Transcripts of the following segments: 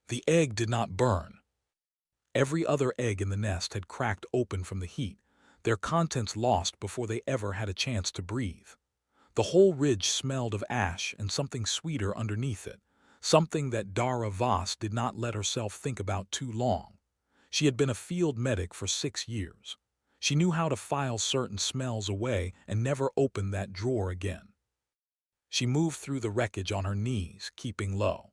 The egg did not burn. Every other egg in the nest had cracked open from the heat, their contents lost before they ever had a chance to breathe. The whole ridge smelled of ash and something sweeter underneath it, something that Dara Voss did not let herself think about too long. She had been a field medic for 6 years. She knew how to file certain smells away and never open that drawer again. She moved through the wreckage on her knees, keeping low.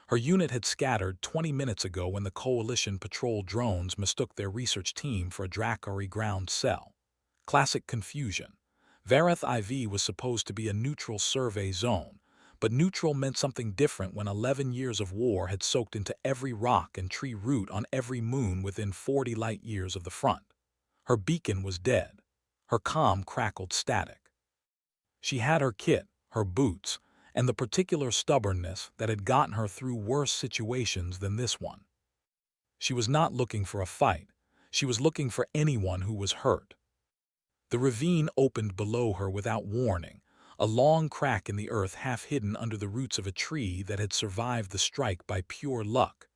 Her unit had scattered 20 minutes ago when the Coalition patrol drones mistook their research team for a Drakari ground cell. Classic confusion. Vareth IV was supposed to be a neutral survey zone, but neutral meant something different when 11 years of war had soaked into every rock and tree root on every moon within 40 light-years of the front. Her beacon was dead. Her comm crackled static. She had her kit, her boots, and the particular stubbornness that had gotten her through worse situations than this one. She was not looking for a fight. She was looking for anyone who was hurt. The ravine opened below her without warning, a long crack in the earth half hidden under the roots of a tree that had survived the strike by pure luck.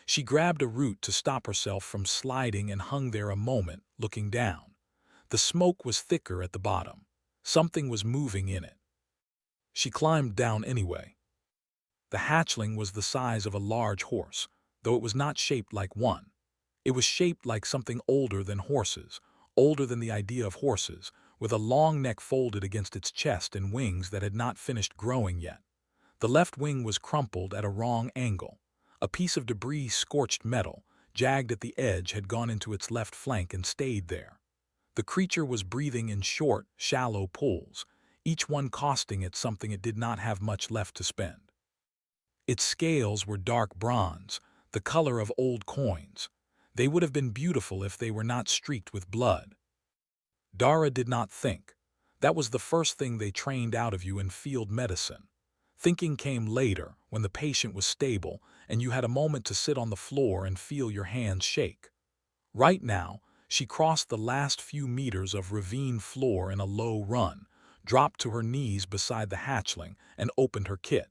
She grabbed a root to stop herself from sliding and hung there a moment, looking down. The smoke was thicker at the bottom. Something was moving in it. She climbed down anyway. The hatchling was the size of a large horse, though it was not shaped like one. It was shaped like something older than horses, older than the idea of horses, with a long neck folded against its chest and wings that had not finished growing yet. The left wing was crumpled at a wrong angle. A piece of debris scorched metal, jagged at the edge, had gone into its left flank and stayed there. The creature was breathing in short, shallow pulls, each one costing it something it did not have much left to spend. Its scales were dark bronze, the color of old coins. They would have been beautiful if they were not streaked with blood. Dara did not think. That was the first thing they trained out of you in field medicine. Thinking came later, when the patient was stable and you had a moment to sit on the floor and feel your hands shake. Right now, she crossed the last few meters of ravine floor in a low run, dropped to her knees beside the hatchling, and opened her kit.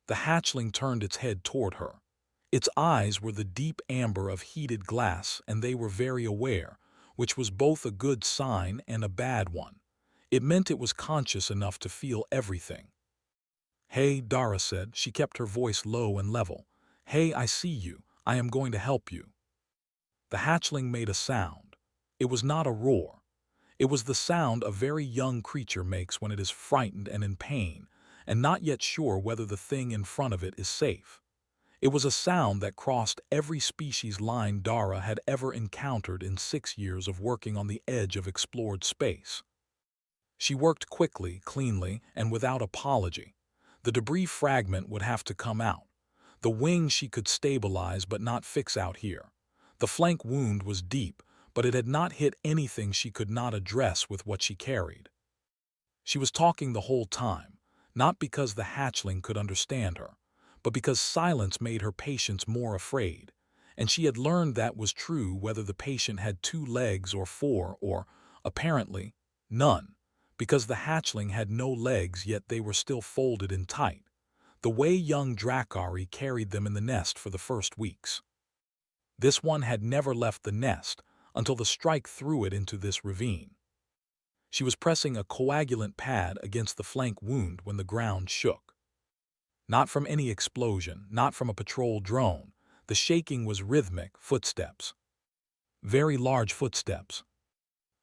The hatchling turned its head toward her. Its eyes were the deep amber of heated glass, and they were very aware, which was both a good sign and a bad one. It meant it was conscious enough to feel everything. "Hey," Dara said. She kept her voice low and level. "Hey, I see you. I am going to help you." The hatchling made a sound. It was not a roar. It was the sound a very young creature makes when it is frightened and in pain, and not yet sure whether the thing in front of it is safe. It was a sound that crossed every species line Dara had ever encountered in 6 years of working on the edge of explored space. She worked quickly, cleanly, and without apology. The debris fragment would have to come out. The wing she could stabilize but not fix out here. The flank wound was deep, but it had not hit anything she could not address with what she carried. She was talking the whole time, not because the hatchling could understand her, but because silence made her patients more afraid, and she had learned that was true whether the patient had 2 legs or 4 or, apparently, none, because the hatchling had no legs yet they were still folded in tight, the way young Drakari carried them in the nest for the first weeks. This one had never left the nest until the strike threw it into this ravine. She was pressing a coagulant pad against the flank wound when the ground shook. Not from any explosion, not from a patrol drone. The shaking was rhythmic, footsteps. Very large footsteps.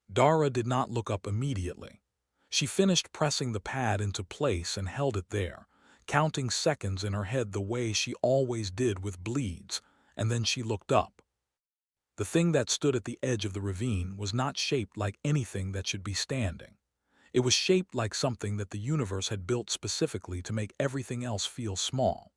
Dara did not look up immediately. She finished pressing the pad into place and held it there, counting seconds in her head the way she always did with bleeds, and then she looked up. The thing that stood at the edge of the ravine was not shaped like anything that should be standing. It was shaped like something that the universe had built specifically to make everything else feel small.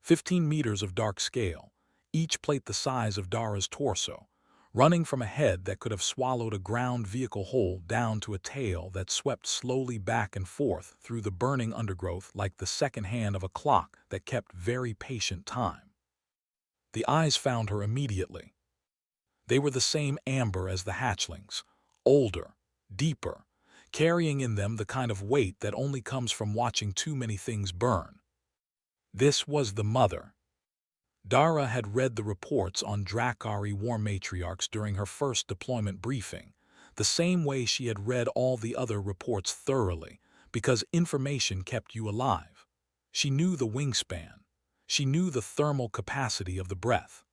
15 meters of dark scale, each plate the size of Dara's torso, running from a head that could have swallowed a ground vehicle whole down to a tail that swept slowly back and forth through the burning undergrowth like the second hand of a clock that kept very patient time. The eyes found her immediately. They were the same amber as the hatchlings, older, deeper, carrying in them the kind of weight that only comes from watching too many things burn. This was the mother. Dara had read the reports on Drakari war matriarchs during her first deployment briefing, the same way she had read all the other reports thoroughly, because information kept you alive. She knew the wingspan. She knew the thermal capacity of the breath.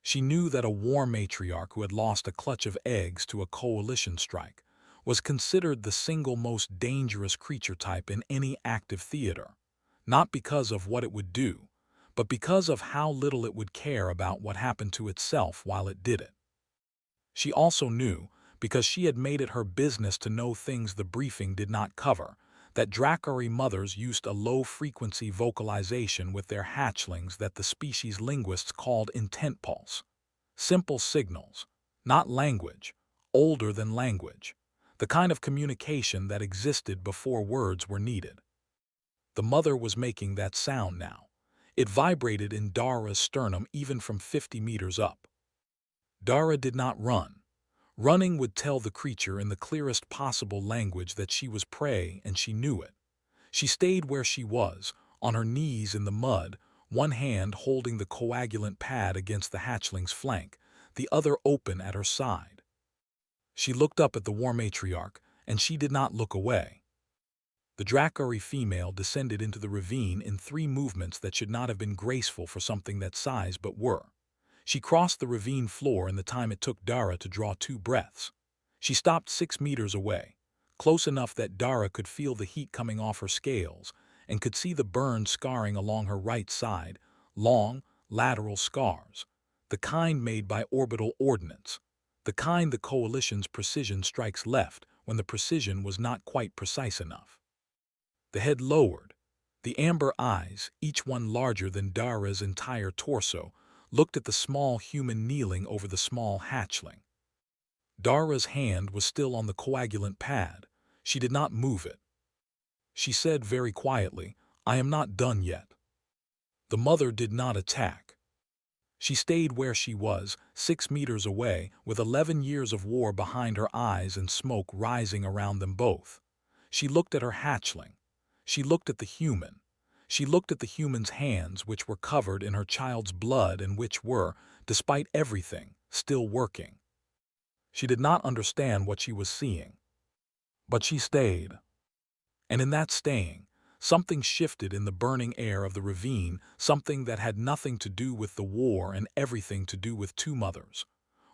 She knew that a war matriarch who had lost a clutch of eggs to a coalition strike was considered the single most dangerous creature type in any active theater, not because of what it would do, but because of how little it would care about what happened to itself while it did it. She also knew, because she had made it her business to know things the briefing did not cover, that Drakari mothers used a low-frequency vocalization with their hatchlings that the species linguists called intent pulse. Simple signals, not language, older than language, the kind of communication that existed before words were needed. The mother was making that sound now. It vibrated in Dara's sternum even from 50 meters up. Dara did not run. Running would tell the creature in the clearest possible language that she was prey, and she knew it. She stayed where she was, on her knees in the mud, one hand holding the coagulant pad against the hatchling's flank, the other open at her side. She looked up at the war matriarch, and she did not look away. The Drakari female descended into the ravine in 3 movements that should not have been graceful for something that size but were. She crossed the ravine floor in the time it took Dara to draw 2 breaths. She stopped 6 meters away, close enough that Dara could feel the heat coming off her scales and could see the burn scarring along her right side, long, lateral scars, the kind made by orbital ordnance, the kind the coalition's precision strikes left when the precision was not quite precise enough. The head lowered. The amber eyes, each one larger than Dara's entire torso, looked at the small human kneeling over the small hatchling. Dara's hand was still on the coagulant pad. She did not move it. She said very quietly, "I am not done yet." The mother did not attack. She stayed where she was, 6 meters away, with 11 years of war behind her eyes and smoke rising around them both. She looked at her hatchling. She looked at the human. She looked at the human's hands, which were covered in her child's blood and which were, despite everything, still working. She did not understand what she was seeing. But she stayed. And in that staying, something shifted in the burning air of the ravine, something that had nothing to do with the war and everything to do with 2 mothers,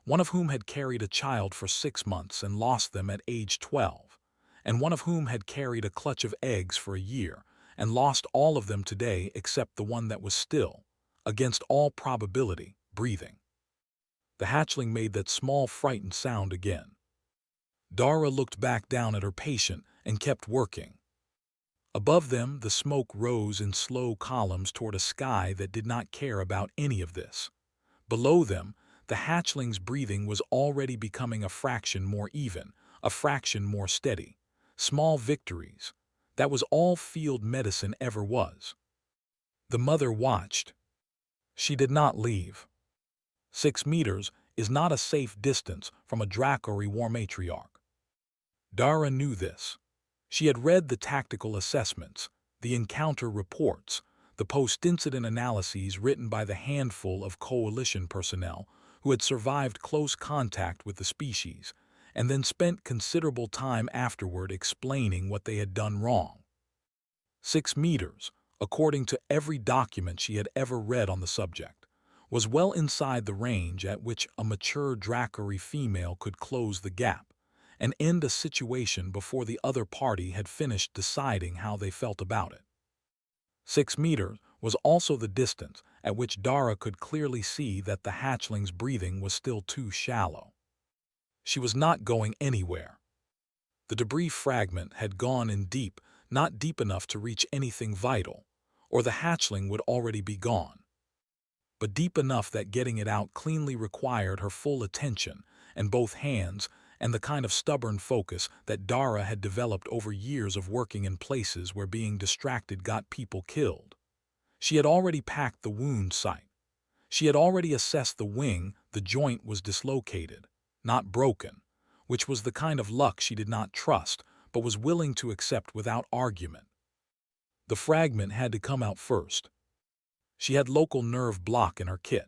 one of whom had carried a child for 6 months and lost them at age 12, and one of whom had carried a clutch of eggs for a year and lost all of them today except the one that was still, against all probability, breathing. The hatchling made that small frightened sound again. Dara looked back down at her patient and kept working. Above them, the smoke rose in slow columns toward a sky that did not care about any of this. Below them, the hatchling's breathing was already becoming a fraction more even, a fraction more steady. Small victories. That was all field medicine ever was. The mother watched. She did not leave. 6 meters is not a safe distance from a Drakari war matriarch. Dara knew this. She had read the tactical assessments, the encounter reports, the post-incident analyses written by the handful of coalition personnel who had survived close contact with the species, and then spent considerable time afterward explaining what they had done wrong. 6 meters, according to every document she had ever read on the subject, was well inside the range at which a mature Drakari female could close the gap and end a situation before the other party had finished deciding how they felt about it. 6 meters was also the distance at which Dara could clearly see that the hatchling's breathing was still too shallow. She was not going anywhere. The debris fragment had gone in deep, not deep enough to reach anything vital, or the hatchling would already be gone, but deep enough that getting it out cleanly required her full attention and both hands and the kind of stubborn focus that Dara had developed over years of working in places where being distracted got people killed. She had already packed the wound site. She had already assessed the wing. The joint was dislocated, not broken, which was the kind of luck she did not trust but was willing to accept without argument. The fragment had to come out first. She had local nerve block in her kit.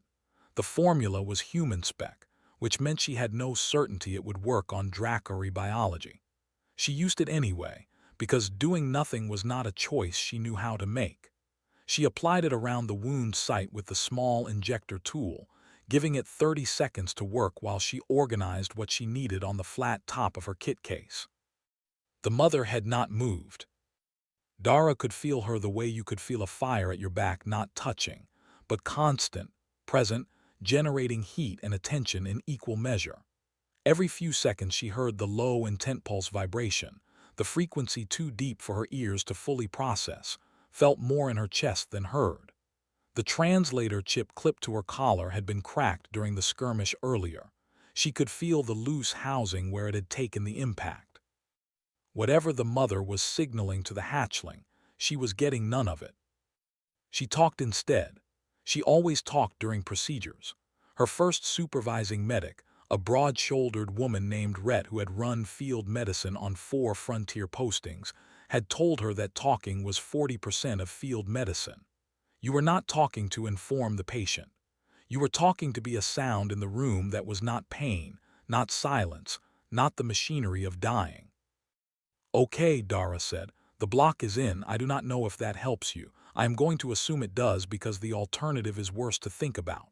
The formula was human spec, which meant she had no certainty it would work on Dracari biology. She used it anyway, because doing nothing was not a choice she knew how to make. She applied it around the wound site with the small injector tool, giving it 30 seconds to work while she organized what she needed on the flat top of her kit case. The mother had not moved. Dara could feel her the way you could feel a fire at your back, not touching, but constant, present, generating heat and attention in equal measure. Every few seconds she heard the low, intent pulse vibration, the frequency too deep for her ears to fully process, felt more in her chest than heard. The translator chip clipped to her collar had been cracked during the skirmish earlier. She could feel the loose housing where it had taken the impact. Whatever the mother was signaling to the hatchling, she was getting none of it. She talked instead. She always talked during procedures. Her first supervising medic, a broad-shouldered woman named Rhett who had run field medicine on 4 frontier postings, had told her that talking was 40% of field medicine. You were not talking to inform the patient. You were talking to be a sound in the room that was not pain, not silence, not the machinery of dying. "Okay," Dara said. "The block is in. I do not know if that helps you. I am going to assume it does because the alternative is worse to think about."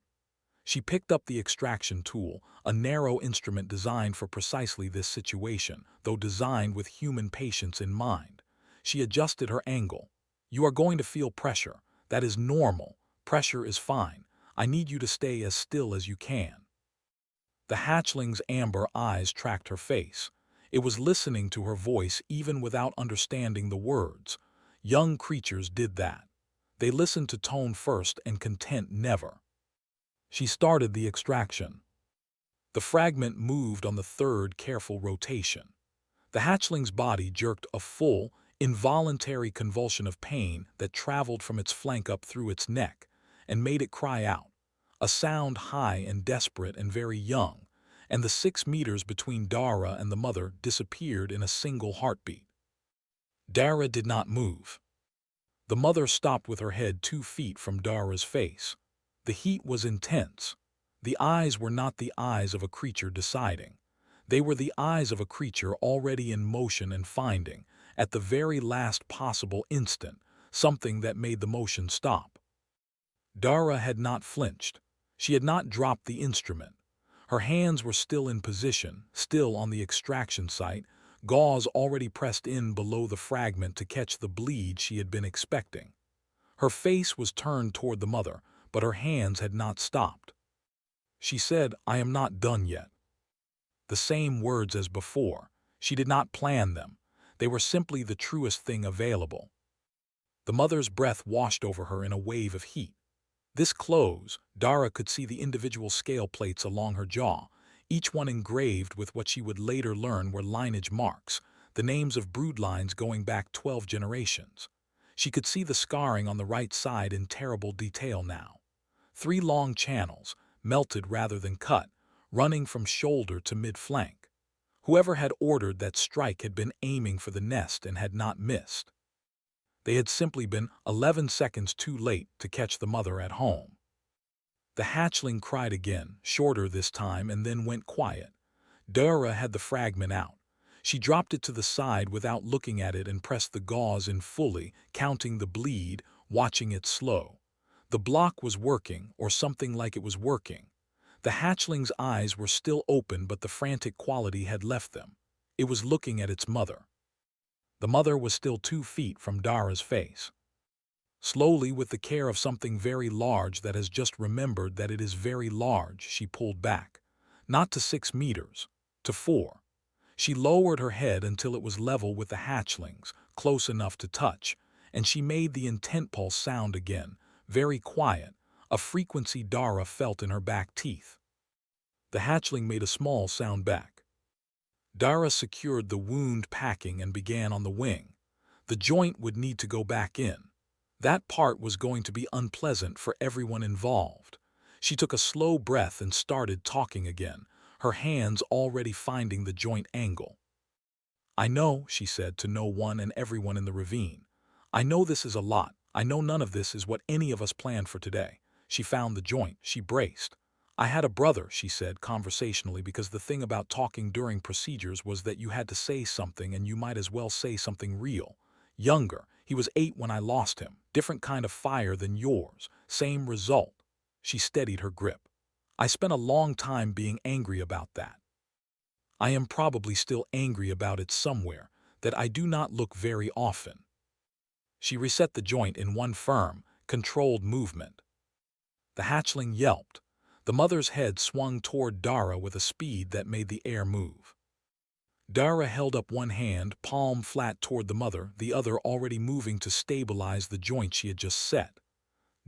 She picked up the extraction tool, a narrow instrument designed for precisely this situation, though designed with human patience in mind. She adjusted her angle. "You are going to feel pressure. That is normal. Pressure is fine. I need you to stay as still as you can." The hatchling's amber eyes tracked her face. It was listening to her voice even without understanding the words. Young creatures did that. They listened to tone first and content never. She started the extraction. The fragment moved on the third careful rotation. The hatchling's body jerked a full, involuntary convulsion of pain that traveled from its flank up through its neck and made it cry out, a sound high and desperate and very young, and the 6 meters between Dara and the mother disappeared in a single heartbeat. Dara did not move. The mother stopped with her head 2 feet from Dara's face. The heat was intense. The eyes were not the eyes of a creature deciding. They were the eyes of a creature already in motion and finding, at the very last possible instant, something that made the motion stop. Dara had not flinched. She had not dropped the instrument. Her hands were still in position, still on the extraction site, gauze already pressed in below the fragment to catch the bleed she had been expecting. Her face was turned toward the mother, but her hands had not stopped. She said, "I am not done yet." The same words as before. She did not plan them. They were simply the truest thing available. The mother's breath washed over her in a wave of heat. This close, Dara could see the individual scale plates along her jaw, each one engraved with what she would later learn were lineage marks, the names of broodlines going back 12 generations. She could see the scarring on the right side in terrible detail now. 3 long channels, melted rather than cut, running from shoulder to mid-flank. Whoever had ordered that strike had been aiming for the nest and had not missed. They had simply been 11 seconds too late to catch the mother at home. The hatchling cried again, shorter this time, and then went quiet. Dara had the fragment out. She dropped it to the side without looking at it and pressed the gauze in fully, counting the bleed, watching it slow. The block was working, or something like it was working. The hatchling's eyes were still open, but the frantic quality had left them. It was looking at its mother. The mother was still 2 feet from Dara's face. Slowly, with the care of something very large that has just remembered that it is very large, she pulled back. Not to 6 meters, to 4. She lowered her head until it was level with the hatchlings, close enough to touch, and she made the intent pulse sound again, very quiet, a frequency Dara felt in her back teeth. The hatchling made a small sound back. Dara secured the wound packing and began on the wing. The joint would need to go back in. That part was going to be unpleasant for everyone involved. She took a slow breath and started talking again, her hands already finding the joint angle. "I know," she said to no one and everyone in the ravine. "I know this is a lot. I know none of this is what any of us planned for today. She found the joint. She braced. I had a brother, she said conversationally, because the thing about talking during procedures was that you had to say something, and you might as well say something real. Younger. He was 8 when I lost him. Different kind of fire than yours. Same result. She steadied her grip. I spent a long time being angry about that. I am probably still angry about it somewhere, that I do not look very often. She reset the joint in one firm, controlled movement. The hatchling yelped. The mother's head swung toward Dara with a speed that made the air move. Dara held up one hand, palm flat toward the mother, the other already moving to stabilize the joint she had just set.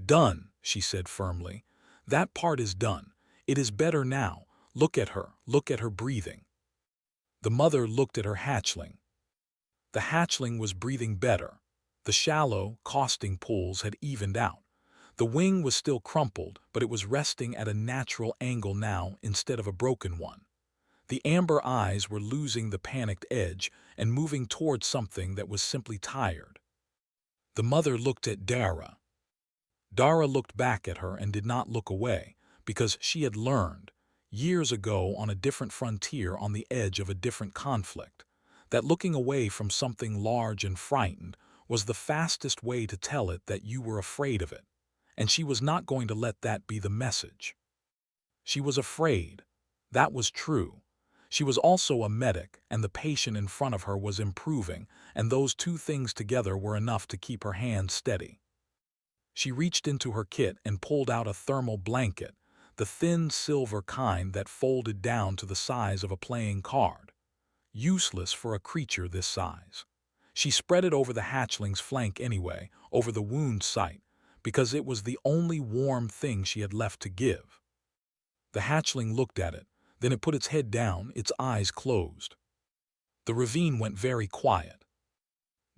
Done, she said firmly. That part is done. It is better now. Look at her breathing. The mother looked at her hatchling. The hatchling was breathing better. The shallow, costing pulls had evened out. The wing was still crumpled, but it was resting at a natural angle now instead of a broken one. The amber eyes were losing the panicked edge and moving toward something that was simply tired. The mother looked at Dara. Dara looked back at her and did not look away, because she had learned, years ago on a different frontier on the edge of a different conflict, that looking away from something large and frightened was the fastest way to tell it that you were afraid of it, and she was not going to let that be the message. She was afraid. That was true. She was also a medic, and the patient in front of her was improving, and those two things together were enough to keep her hand steady. She reached into her kit and pulled out a thermal blanket, the thin silver kind that folded down to the size of a playing card. Useless for a creature this size. She spread it over the hatchling's flank anyway, over the wound site, because it was the only warm thing she had left to give. The hatchling looked at it, then it put its head down, its eyes closed. The ravine went very quiet.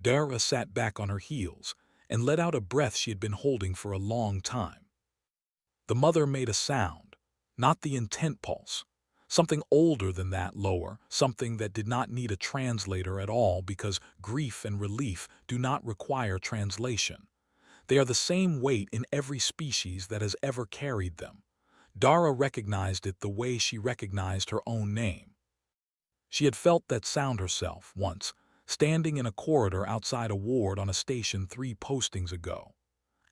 Dara sat back on her heels and let out a breath she had been holding for a long time. The mother made a sound, not the intent pulse, something older than that, lower, something that did not need a translator at all because grief and relief do not require translation. They are the same weight in every species that has ever carried them. Dara recognized it the way she recognized her own name. She had felt that sound herself, once, standing in a corridor outside a ward on a station 3 postings ago.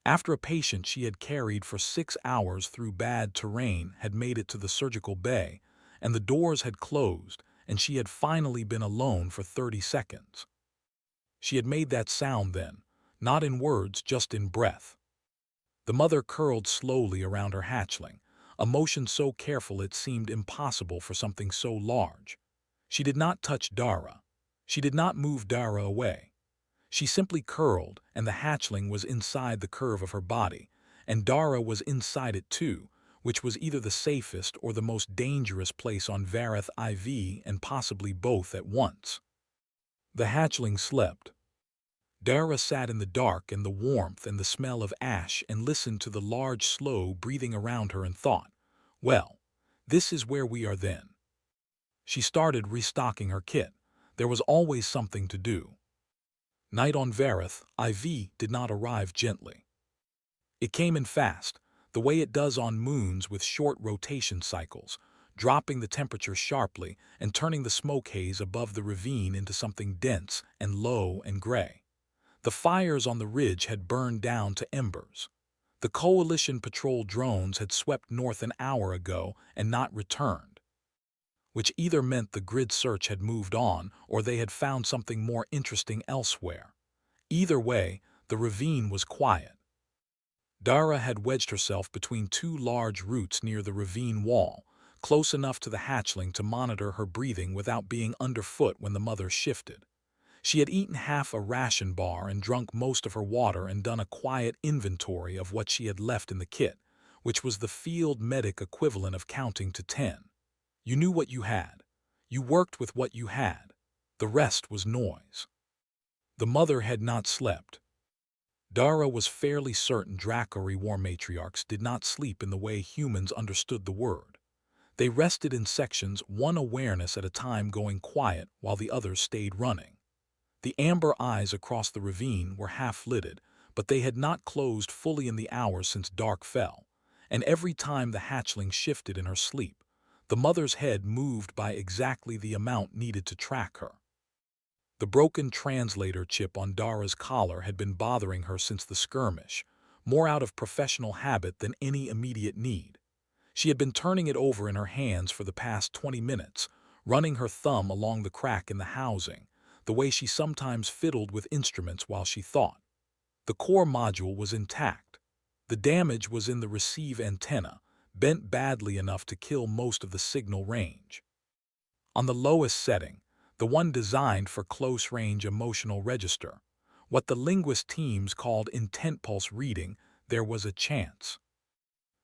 After a patient she had carried for 6 hours through bad terrain had made it to the surgical bay, and the doors had closed, and she had finally been alone for 30 seconds. She had made that sound then, not in words, just in breath. The mother curled slowly around her hatchling, a motion so careful it seemed impossible for something so large. She did not touch Dara. She did not move Dara away. She simply curled, and the hatchling was inside the curve of her body, and Dara was inside it too, which was either the safest or the most dangerous place on Vareth IV, and possibly both at once. The hatchling slept. Dara sat in the dark and the warmth and the smell of ash and listened to the large slow breathing around her and thought, well, this is where we are then. She started restocking her kit. There was always something to do. Night on Vareth IV did not arrive gently. It came in fast, the way it does on moons with short rotation cycles, dropping the temperature sharply and turning the smoke haze above the ravine into something dense and low and gray. The fires on the ridge had burned down to embers. The Coalition patrol drones had swept north an hour ago and not returned, which either meant the grid search had moved on or they had found something more interesting elsewhere. Either way, the ravine was quiet. Dara had wedged herself between 2 large roots near the ravine wall, close enough to the hatchling to monitor her breathing without being underfoot when the mother shifted. She had eaten half a ration bar and drunk most of her water and done a quiet inventory of what she had left in the kit, which was the field medic equivalent of counting to 10. You knew what you had. You worked with what you had. The rest was noise. The mother had not slept. Dara was fairly certain Dracari war matriarchs did not sleep in the way humans understood the word. They rested in sections, one awareness at a time, going quiet while the others stayed running. The amber eyes across the ravine were half-lidded, but they had not closed fully in the hours since dark fell, and every time the hatchling shifted in her sleep, the mother's head moved by exactly the amount needed to track her. The broken translator chip on Dara's collar had been bothering her since the skirmish, more out of professional habit than any immediate need. She had been turning it over in her hands for the past 20 minutes, running her thumb along the crack in the housing, the way she sometimes fiddled with instruments while she thought. The core module was intact. The damage was in the receive antenna, bent badly enough to kill most of the signal range. On the lowest setting, the one designed for close-range emotional register, what the linguist teams called intent pulse reading, there was a chance.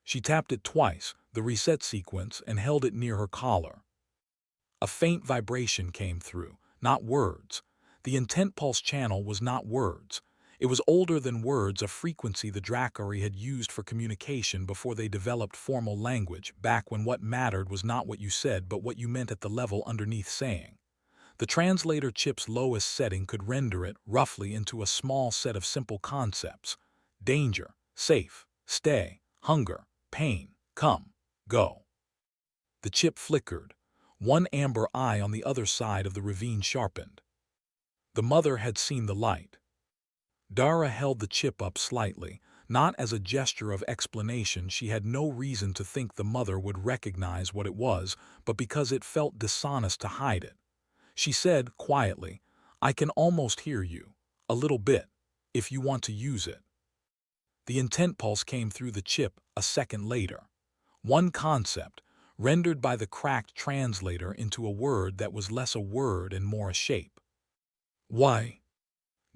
She tapped it twice, the reset sequence, and held it near her collar. A faint vibration came through, not words. The intent pulse channel was not words. It was older than words, a frequency the Dracari had used for communication before they developed formal language, back when what mattered was not what you said but what you meant at the level underneath saying. The translator chip's lowest setting could render it, roughly, into a small set of simple concepts: danger, safe, stay, hunger, pain, come, go. The chip flickered. One amber eye on the other side of the ravine sharpened. The mother had seen the light. Dara held the chip up slightly, not as a gesture of explanation. She had no reason to think the mother would recognize what it was, but because it felt dishonest to hide it. She said quietly, "I can almost hear you, a little bit, if you want to use it." The intent pulse came through the chip a second later. One concept, rendered by the cracked translator into a word that was less a word and more a shape. Why?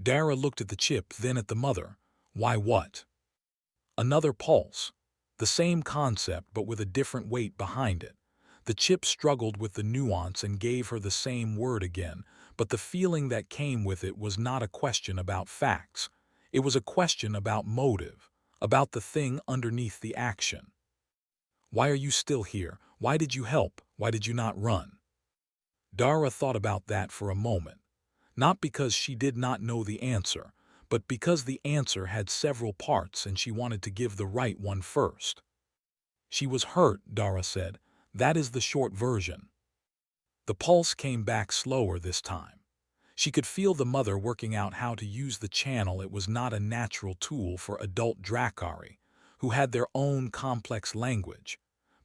Dara looked at the chip, then at the mother. Why what? Another pulse. The same concept, but with a different weight behind it. The chip struggled with the nuance and gave her the same word again, but the feeling that came with it was not a question about facts. It was a question about motive, about the thing underneath the action. Why are you still here? Why did you help? Why did you not run? Dara thought about that for a moment. Not because she did not know the answer, but because the answer had several parts and she wanted to give the right one first. She was hurt, Dara said. That is the short version. The pulse came back slower this time. She could feel the mother working out how to use the channel. It was not a natural tool for adult Dracari, who had their own complex language,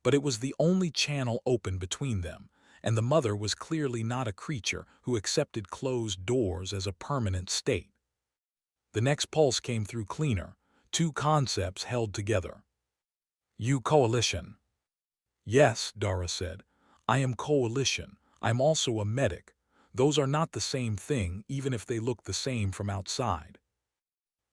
but it was the only channel open between them, and the mother was clearly not a creature who accepted closed doors as a permanent state. The next pulse came through cleaner, two concepts held together. You coalition. Yes, Dara said. I am coalition. I'm also a medic. Those are not the same thing, even if they look the same from outside.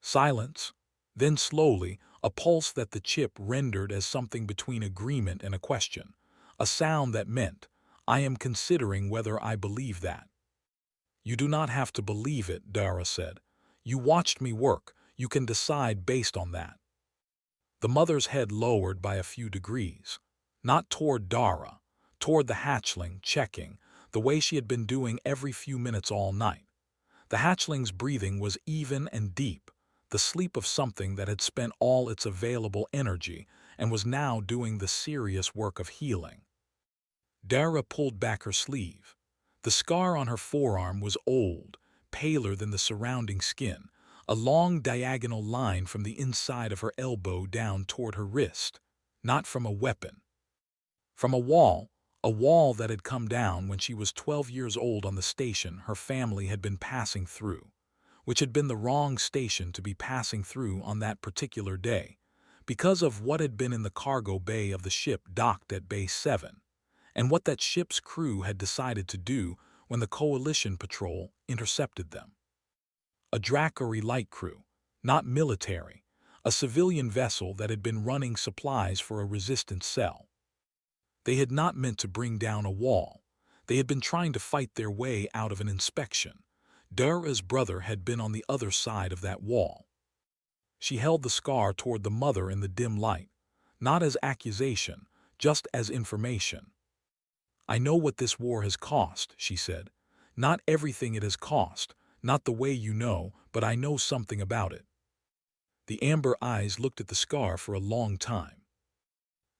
Silence. Then slowly, a pulse that the chip rendered as something between agreement and a question. A sound that meant, I am considering whether I believe that. You do not have to believe it, Dara said. You watched me work. You can decide based on that. The mother's head lowered by a few degrees. Not toward Dara, toward the hatchling, checking, the way she had been doing every few minutes all night. The hatchling's breathing was even and deep, the sleep of something that had spent all its available energy and was now doing the serious work of healing. Dara pulled back her sleeve. The scar on her forearm was old, paler than the surrounding skin, a long diagonal line from the inside of her elbow down toward her wrist, not from a weapon. From a wall that had come down when she was 12 years old on the station her family had been passing through, which had been the wrong station to be passing through on that particular day, because of what had been in the cargo bay of the ship docked at Bay 7, and what that ship's crew had decided to do when the Coalition patrol intercepted them. A Dracari light crew, not military, a civilian vessel that had been running supplies for a resistance cell. They had not meant to bring down a wall. They had been trying to fight their way out of an inspection. Dara's brother had been on the other side of that wall. She held the scar toward the mother in the dim light, not as accusation, just as information. I know what this war has cost, she said. Not everything it has cost, not the way you know, but I know something about it. The amber eyes looked at the scar for a long time.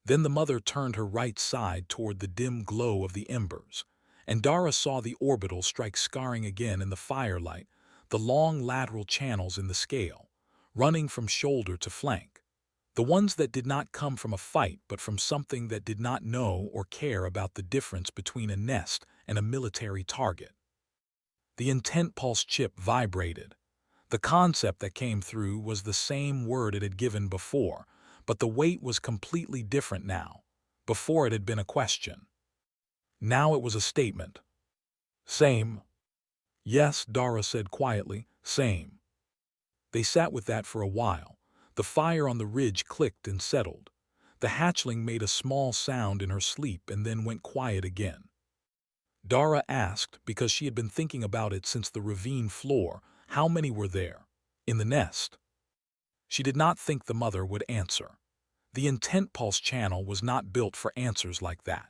Then the mother turned her right side toward the dim glow of the embers, and Dara saw the orbital strike scarring again in the firelight, the long lateral channels in the scale, running from shoulder to flank, the ones that did not come from a fight but from something that did not know or care about the difference between a nest and a military target. The intent pulse chip vibrated. The concept that came through was the same word it had given before, but the weight was completely different now. Before it had been a question. Now it was a statement. Same. Yes, Dara said quietly, same. They sat with that for a while. The fire on the ridge clicked and settled. The hatchling made a small sound in her sleep and then went quiet again. Dara asked, because she had been thinking about it since the ravine floor, how many were there, in the nest. She did not think the mother would answer. The intent pulse channel was not built for answers like that.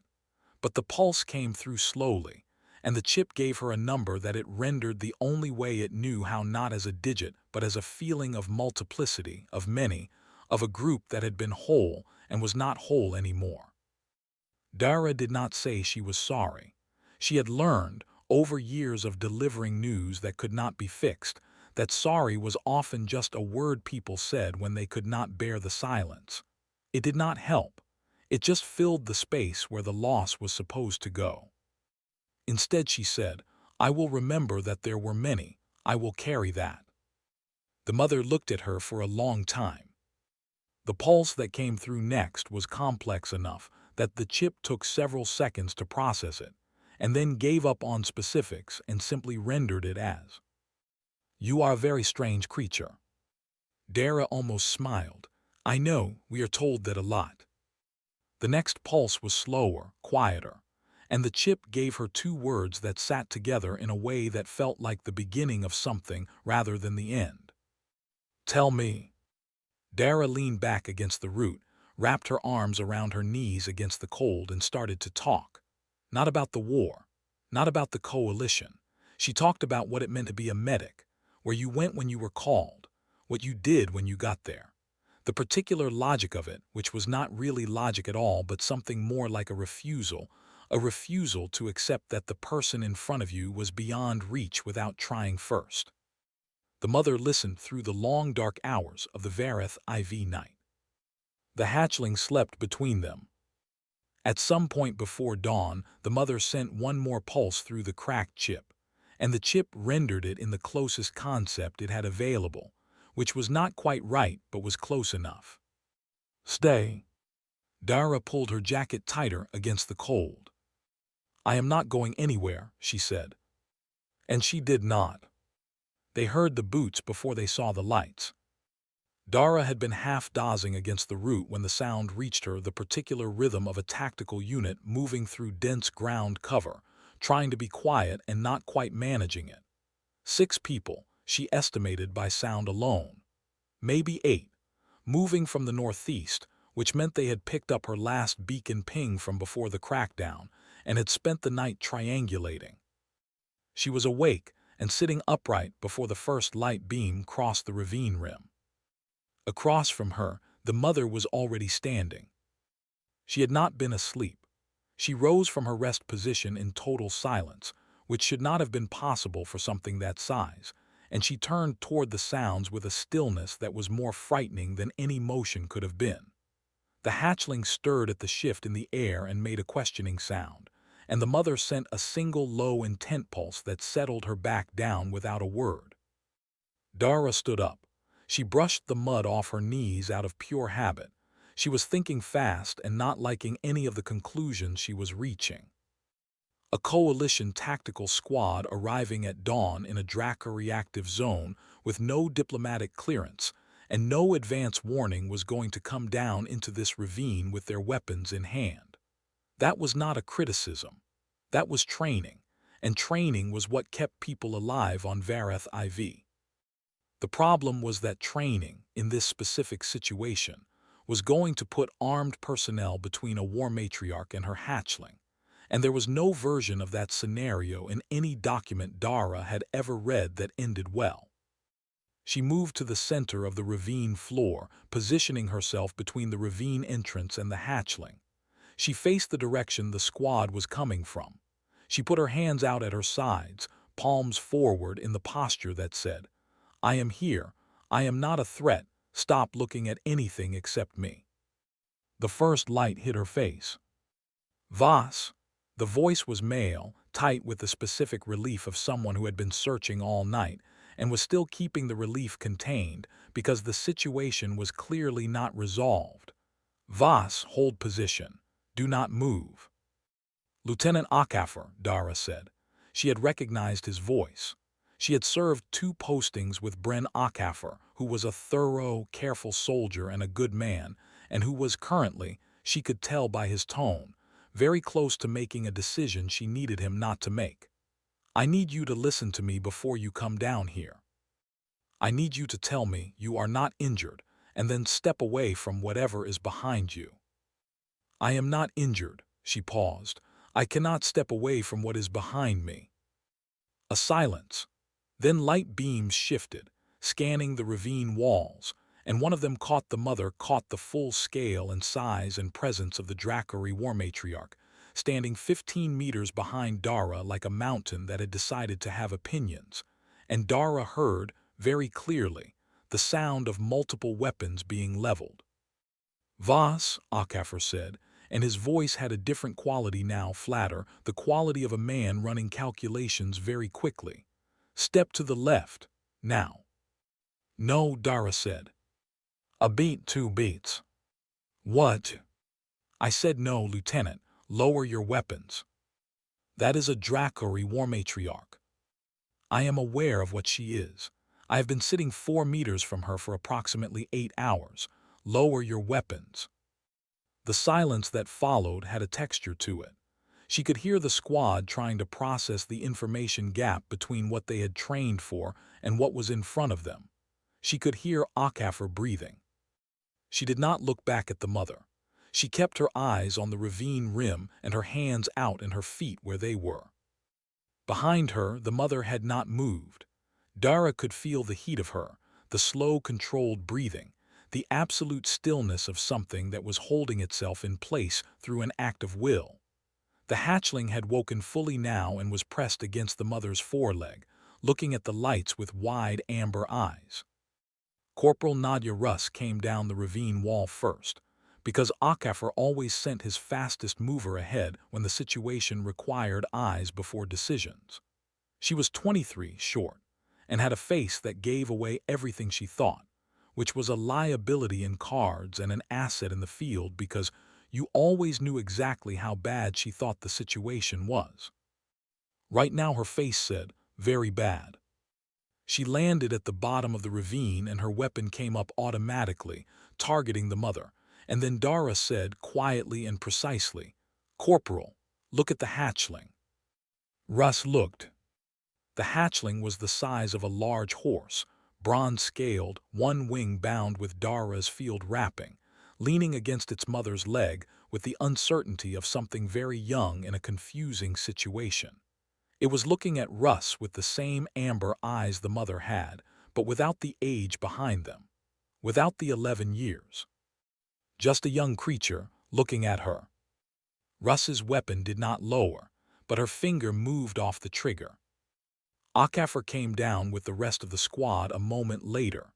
But the pulse came through slowly, and the chip gave her a number that it rendered the only way it knew how, not as a digit, but as a feeling of multiplicity, of many, of a group that had been whole and was not whole anymore. Dara did not say she was sorry. She had learned, over years of delivering news that could not be fixed, that sorry was often just a word people said when they could not bear the silence. It did not help. It just filled the space where the loss was supposed to go. Instead, she said, I will remember that there were many. I will carry that. The mother looked at her for a long time. The pulse that came through next was complex enough that the chip took several seconds to process it, and then gave up on specifics and simply rendered it as, You are a very strange creature. Dara almost smiled. I know, we are told that a lot. The next pulse was slower, quieter, and the chip gave her two words that sat together in a way that felt like the beginning of something rather than the end. Tell me. Dara leaned back against the root, wrapped her arms around her knees against the cold, and started to talk. Not about the war, not about the coalition. She talked about what it meant to be a medic, where you went when you were called, what you did when you got there. The particular logic of it, which was not really logic at all but something more like a refusal to accept that the person in front of you was beyond reach without trying first. The mother listened through the long dark hours of the Vareth IV night. The hatchling slept between them. At some point before dawn, the mother sent one more pulse through the cracked chip, and the chip rendered it in the closest concept it had available, which was not quite right but was close enough. Stay. Dara pulled her jacket tighter against the cold. I am not going anywhere, she said. And she did not. They heard the boots before they saw the lights. Dara had been half dozing against the root when the sound reached her, the particular rhythm of a tactical unit moving through dense ground cover, trying to be quiet and not quite managing it. 6 people, she estimated by sound alone. Maybe 8, moving from the northeast, which meant they had picked up her last beacon ping from before the crackdown and had spent the night triangulating. She was awake and sitting upright before the first light beam crossed the ravine rim. Across from her, the mother was already standing. She had not been asleep. She rose from her rest position in total silence, which should not have been possible for something that size, and she turned toward the sounds with a stillness that was more frightening than any motion could have been. The hatchling stirred at the shift in the air and made a questioning sound, and the mother sent a single low intent pulse that settled her back down without a word. Dara stood up. She brushed the mud off her knees out of pure habit. She was thinking fast and not liking any of the conclusions she was reaching. A coalition tactical squad arriving at dawn in a Draca reactive zone with no diplomatic clearance and no advance warning was going to come down into this ravine with their weapons in hand. That was not a criticism. That was training, and training was what kept people alive on Vareth IV. The problem was that training, in this specific situation, was going to put armed personnel between a war matriarch and her hatchling, and there was no version of that scenario in any document Dara had ever read that ended well. She moved to the center of the ravine floor, positioning herself between the ravine entrance and the hatchling. She faced the direction the squad was coming from. She put her hands out at her sides, palms forward in the posture that said, "I am here. I am not a threat. Stop looking at anything except me." The first light hit her face. "Vas." The voice was male, tight with the specific relief of someone who had been searching all night and was still keeping the relief contained because the situation was clearly not resolved. "Vas, hold position. Do not move." "Lieutenant Akafor," Dara said. She had recognized his voice. She had served 2 postings with Bren Akafor, who was a thorough, careful soldier and a good man, and who was currently, she could tell by his tone, very close to making a decision she needed him not to make. "I need you to listen to me before you come down here. I need you to tell me you are not injured, and then step away from whatever is behind you." "I am not injured," she paused. "I cannot step away from what is behind me." A silence. Then light beams shifted, scanning the ravine walls, and one of them caught the full scale and size and presence of the Dracari War Matriarch, standing 15 meters behind Dara like a mountain that had decided to have opinions. And Dara heard, very clearly, the sound of multiple weapons being leveled. "Vas," Akafor said, and his voice had a different quality now, flatter, the quality of a man running calculations very quickly. "Step to the left, now." "No," Dara said. "A beat, 2 beats." "What?" "I said no, Lieutenant. Lower your weapons." "That is a Dracari War Matriarch. I am aware of what she is. I have been sitting 4 meters from her for approximately 8 hours. Lower your weapons." The silence that followed had a texture to it. She could hear the squad trying to process the information gap between what they had trained for and what was in front of them. She could hear Akafor breathing. She did not look back at the mother. She kept her eyes on the ravine rim and her hands out and her feet where they were. Behind her, the mother had not moved. Dara could feel the heat of her, the slow, controlled breathing, the absolute stillness of something that was holding itself in place through an act of will. The hatchling had woken fully now and was pressed against the mother's foreleg, looking at the lights with wide amber eyes. Corporal Nadia Russ came down the ravine wall first, because Akafor always sent his fastest mover ahead when the situation required eyes before decisions. She was 23 short, and had a face that gave away everything she thought, which was a liability in cards and an asset in the field because you always knew exactly how bad she thought the situation was. Right now her face said, "Very bad." She landed at the bottom of the ravine and her weapon came up automatically, targeting the mother, and then Dara said quietly and precisely, "Corporal, look at the hatchling." Russ looked. The hatchling was the size of a large horse, bronze-scaled, one wing bound with Dara's field wrapping, leaning against its mother's leg with the uncertainty of something very young in a confusing situation. It was looking at Russ with the same amber eyes the mother had, but without the age behind them, without the 11 years. Just a young creature looking at her. Russ's weapon did not lower, but her finger moved off the trigger. Akafor came down with the rest of the squad a moment later.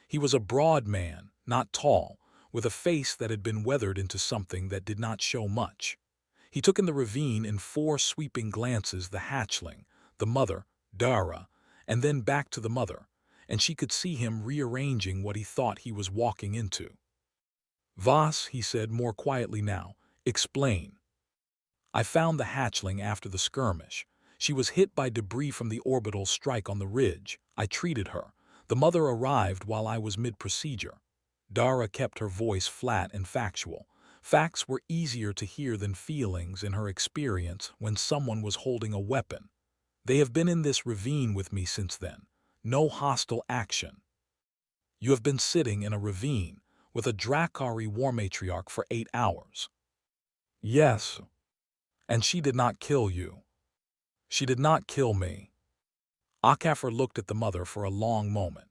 He was a broad man, not tall, with a face that had been weathered into something that did not show much. He took in the ravine in 4 sweeping glances, the hatchling, the mother, Dara, and then back to the mother, and she could see him rearranging what he thought he was walking into. "Vas," he said more quietly now, "explain." "I found the hatchling after the skirmish. She was hit by debris from the orbital strike on the ridge. I treated her. The mother arrived while I was mid-procedure." Dara kept her voice flat and factual. Facts were easier to hear than feelings in her experience when someone was holding a weapon. "They have been in this ravine with me since then. No hostile action." "You have been sitting in a ravine with a Dracari War Matriarch for 8 hours. "Yes." "And she did not kill you." "She did not kill me." Akafor looked at the mother for a long moment.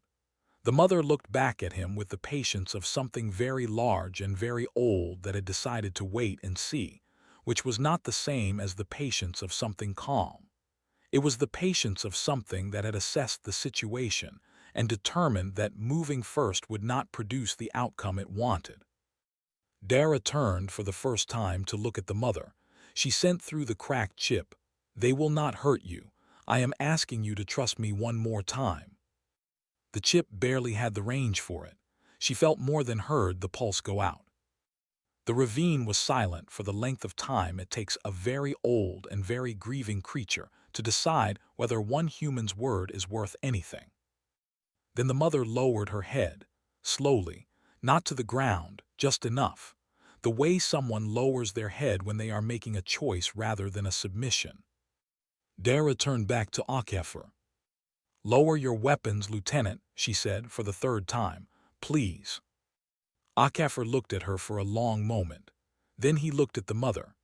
The mother looked back at him with the patience of something very large and very old that had decided to wait and see, which was not the same as the patience of something calm. It was the patience of something that had assessed the situation and determined that moving first would not produce the outcome it wanted. Dara turned for the first time to look at the mother. She sent through the cracked chip. "They will not hurt you. I am asking you to trust me one more time." The chip barely had the range for it. She felt more than heard the pulse go out. The ravine was silent for the length of time it takes a very old and very grieving creature to decide whether one human's word is worth anything. Then the mother lowered her head, slowly, not to the ground, just enough, the way someone lowers their head when they are making a choice rather than a submission. Dara turned back to HFY. "Lower your weapons, Lieutenant," she said for the third time. "Please." HFY looked at her for a long moment. Then he looked at the mother.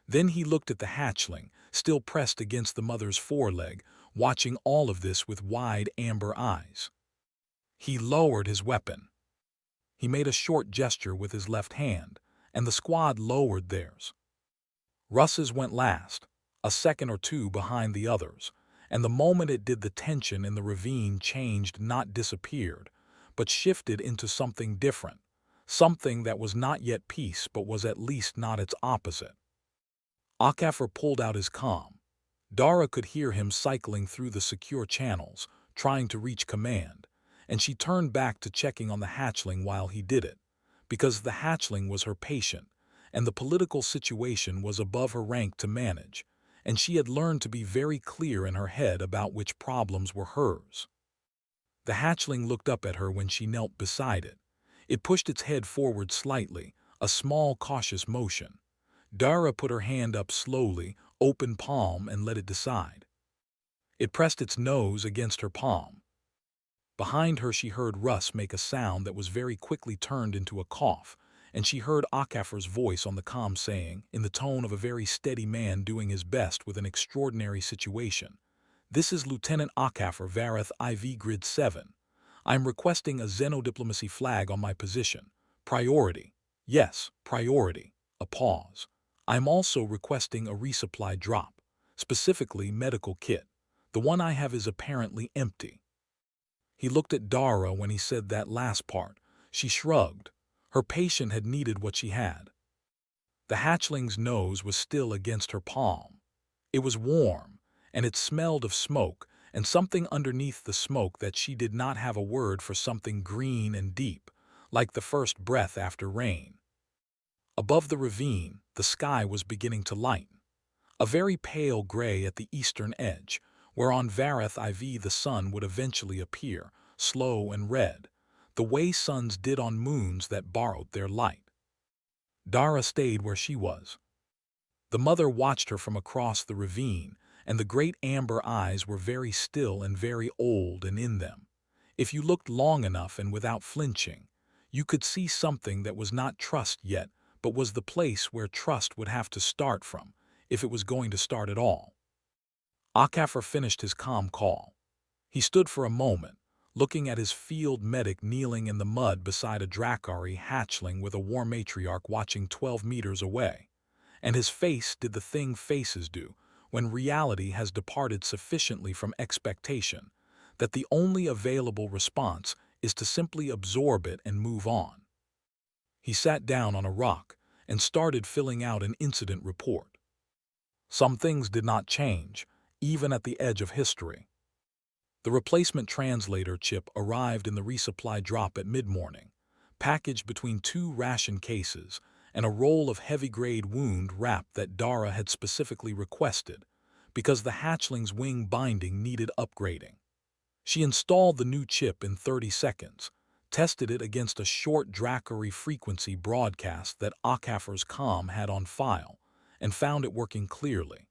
Then he looked at the hatchling, still pressed against the mother's foreleg, watching all of this with wide amber eyes. He lowered his weapon. He made a short gesture with his left hand, and the squad lowered theirs. Russ's went last, a second or two behind the others, and the moment it did, the tension in the ravine changed, not disappeared, but shifted into something different, something that was not yet peace but was at least not its opposite. HFY pulled out his comm. Dara could hear him cycling through the secure channels, trying to reach command, and she turned back to checking on the hatchling while he did it, because the hatchling was her patient, and the political situation was above her rank to manage, and she had learned to be very clear in her head about which problems were hers. The hatchling looked up at her when she knelt beside it. It pushed its head forward slightly, a small cautious motion. Dara put her hand up slowly, open palm, and let it decide. It pressed its nose against her palm. Behind her she heard Russ make a sound that was very quickly turned into a cough, and she heard HFY's voice on the comm saying, in the tone of a very steady man doing his best with an extraordinary situation, "This is Lieutenant HFY Vareth IV Grid 7. I'm requesting a xenodiplomacy flag on my position. Priority. Yes, priority." A pause. "I'm also requesting a resupply drop, specifically medical kit. The one I have is apparently empty." He looked at Dara when he said that last part. She shrugged. Her patient had needed what she had. The hatchling's nose was still against her palm. It was warm, and it smelled of smoke, and something underneath the smoke that she did not have a word for, something green and deep, like the first breath after rain. Above the ravine, the sky was beginning to lighten. A very pale gray at the eastern edge, where on Vareth IV the sun would eventually appear, slow and red, the way suns did on moons that borrowed their light. Dara stayed where she was. The mother watched her from across the ravine, and the great amber eyes were very still and very old, and in them, if you looked long enough and without flinching, you could see something that was not trust yet, but was the place where trust would have to start from, if it was going to start at all. HFY finished his comm call. He stood for a moment, looking at his field medic kneeling in the mud beside a Drakari hatchling with a war matriarch watching 12 meters away, and his face did the thing faces do when reality has departed sufficiently from expectation, that the only available response is to simply absorb it and move on. He sat down on a rock and started filling out an incident report. Some things did not change, even at the edge of history. The replacement translator chip arrived in the resupply drop at mid-morning, packaged between 2 ration cases and a roll of heavy-grade wound wrap that Dara had specifically requested, because the hatchling's wing binding needed upgrading. She installed the new chip in 30 seconds, tested it against a short Drakari frequency broadcast that HFY's comm had on file, and found it working clearly.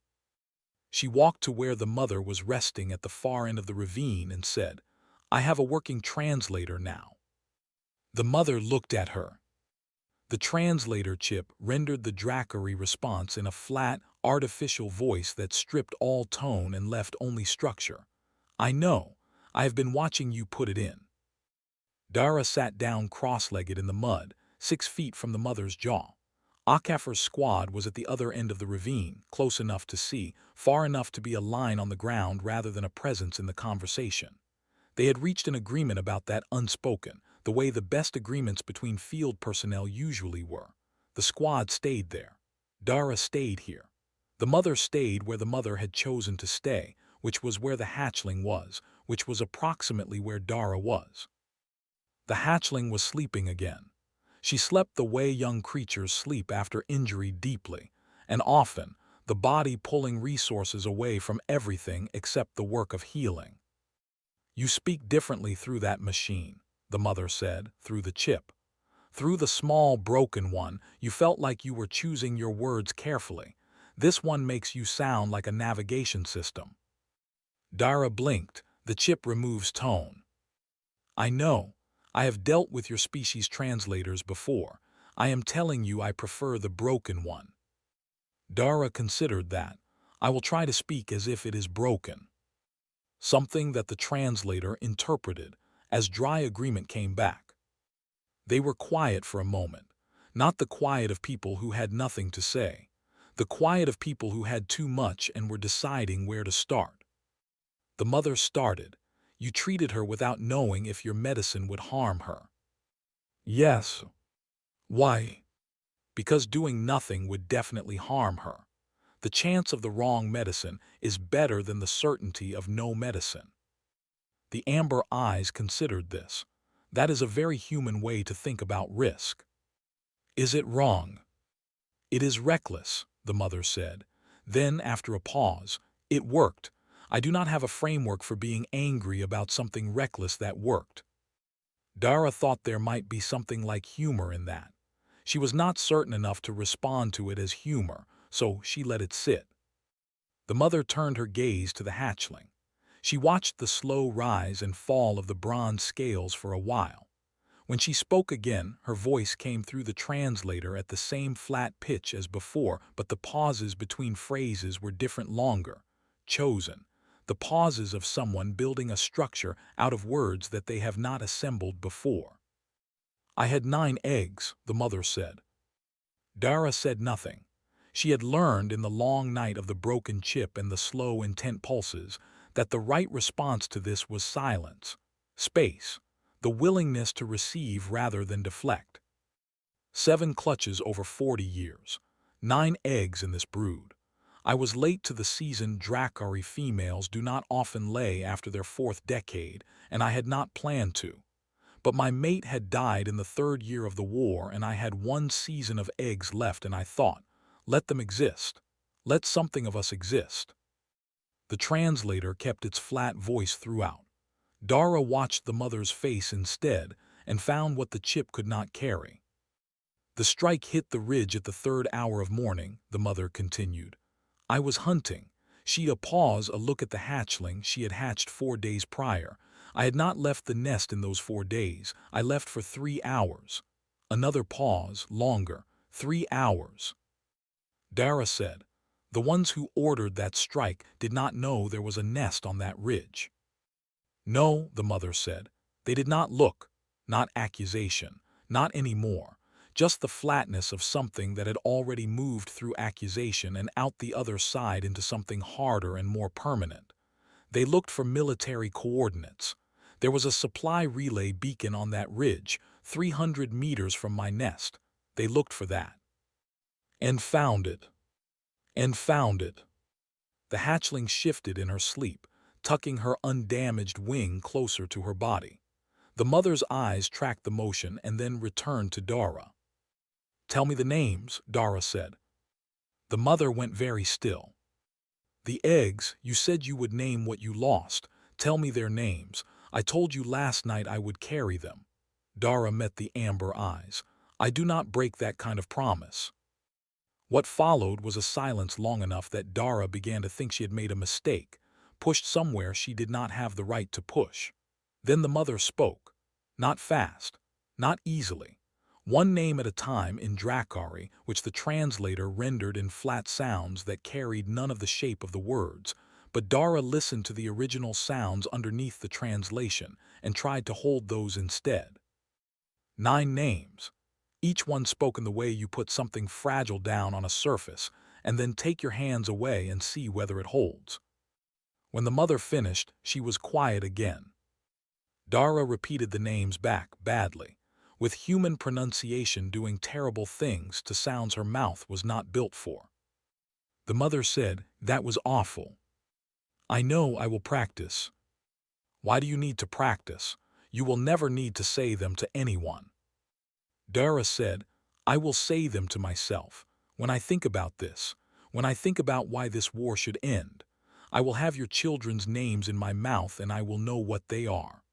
She walked to where the mother was resting at the far end of the ravine and said, "I have a working translator now." The mother looked at her. The translator chip rendered the Drakari response in a flat, artificial voice that stripped all tone and left only structure. "I know. I have been watching you put it in." Dara sat down cross-legged in the mud, 6 feet from the mother's jaw. Akafar's squad was at the other end of the ravine, close enough to see, far enough to be a line on the ground rather than a presence in the conversation. They had reached an agreement about that unspoken, the way the best agreements between field personnel usually were. The squad stayed there. Dara stayed here. The mother stayed where the mother had chosen to stay, which was where the hatchling was, which was approximately where Dara was. The hatchling was sleeping again. She slept the way young creatures sleep after injury deeply, and often, the body pulling resources away from everything except the work of healing. "You speak differently through that machine," the mother said, through the chip. "Through the small, broken one, you felt like you were choosing your words carefully. This one makes you sound like a navigation system." Dara blinked. The chip removes tone. "I know. I have dealt with your species translators before. I am telling you I prefer the broken one." Dara considered that. "I will try to speak as if it is broken." Something that the translator interpreted as dry agreement came back. They were quiet for a moment, not the quiet of people who had nothing to say, the quiet of people who had too much and were deciding where to start. The mother started. "You treated her without knowing if your medicine would harm her." "Yes." "Why?" "Because doing nothing would definitely harm her. The chance of the wrong medicine is better than the certainty of no medicine." The amber eyes considered this. That is a very human way to think about risk. "Is it wrong?" "It is reckless," the mother said. Then, after a pause, "It worked. I do not have a framework for being angry about something reckless that worked." Dara thought there might be something like humor in that. She was not certain enough to respond to it as humor, so she let it sit. The mother turned her gaze to the hatchling. She watched the slow rise and fall of the bronze scales for a while. When she spoke again, her voice came through the translator at the same flat pitch as before, but the pauses between phrases were different, longer, chosen, the pauses of someone building a structure out of words that they have not assembled before. "I had 9 eggs, the mother said. Dara said nothing. She had learned in the long night of the broken chip and the slow, intent pulses that the right response to this was silence, space, the willingness to receive rather than deflect. 7 clutches over 40 years. 9 eggs in this brood. I was late to the season. Dracari females do not often lay after their 4th decade, and I had not planned to. But my mate had died in the 3rd year of the war, and I had 1 season of eggs left, and I thought, let them exist. Let something of us exist." The translator kept its flat voice throughout. Dara watched the mother's face instead and found what the chip could not carry. "The strike hit the ridge at the 3rd hour of morning," the mother continued. "I was hunting." She paused, a look at the hatchling she had hatched 4 days prior. "I had not left the nest in those 4 days. I left for 3 hours. Another pause, longer. 3 hours. Dara said, "The ones who ordered that strike did not know there was a nest on that ridge." "No," the mother said. "They did not look. Not accusation. Not anymore. Just the flatness of something that had already moved through accusation and out the other side into something harder and more permanent. They looked for military coordinates. There was a supply relay beacon on that ridge, 300 meters from my nest. They looked for that. And found it. And found it." The hatchling shifted in her sleep, tucking her undamaged wing closer to her body. The mother's eyes tracked the motion and then returned to Dara. "Tell me the names," Dara said. The mother went very still. "The eggs, you said you would name what you lost. Tell me their names. I told you last night I would carry them." Dara met the amber eyes. "I do not break that kind of promise." What followed was a silence long enough that Dara began to think she had made a mistake, pushed somewhere she did not have the right to push. Then the mother spoke. Not fast, not easily. 1 name at a time in Dracari, which the translator rendered in flat sounds that carried none of the shape of the words, but Dara listened to the original sounds underneath the translation and tried to hold those instead. 9 names, each one spoken the way you put something fragile down on a surface and then take your hands away and see whether it holds. When the mother finished, she was quiet again. Dara repeated the names back badly, with human pronunciation doing terrible things to sounds her mouth was not built for. The mother said, "That was awful. I know, I will practice." "Why do you need to practice? You will never need to say them to anyone." Dara said, "I will say them to myself. When I think about this, when I think about why this war should end, I will have your children's names in my mouth and I will know what they are."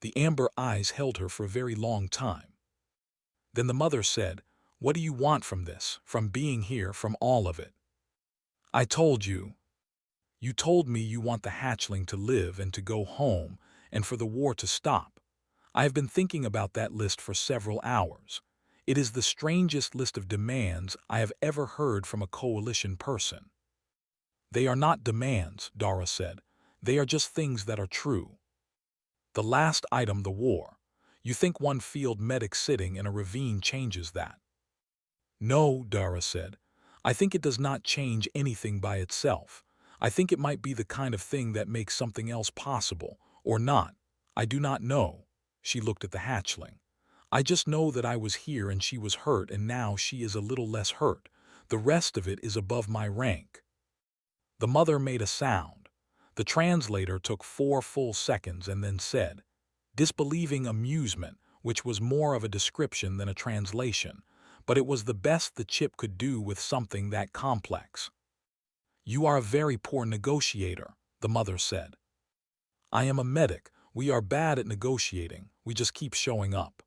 The amber eyes held her for a very long time. Then the mother said, "What do you want from this, from being here, from all of it?" "I told you. You told me you want the hatchling to live and to go home and for the war to stop. I have been thinking about that list for several hours. It is the strangest list of demands I have ever heard from a coalition person." "They are not demands," Dara said. "They are just things that are true. The last item, the war. You think one field medic sitting in a ravine changes that?" "No," Dara said. "I think it does not change anything by itself. I think it might be the kind of thing that makes something else possible, or not. I do not know." She looked at the hatchling. "I just know that I was here and she was hurt and now she is a little less hurt. The rest of it is above my rank." The mother made a sound. The translator took 4 full seconds and then said, disbelieving amusement, which was more of a description than a translation, but it was the best the chip could do with something that complex. "You are a very poor negotiator," the mother said. "I am a medic. We are bad at negotiating. We just keep showing up."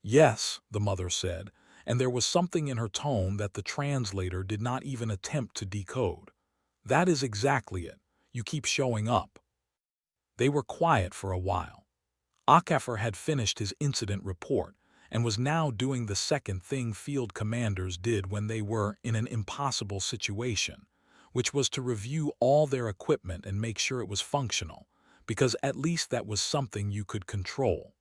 "Yes," the mother said, and there was something in her tone that the translator did not even attempt to decode. "That is exactly it. You keep showing up." They were quiet for a while. Akafer had finished his incident report and was now doing the second thing field commanders did when they were in an impossible situation, which was to review all their equipment and make sure it was functional, because at least that was something you could control.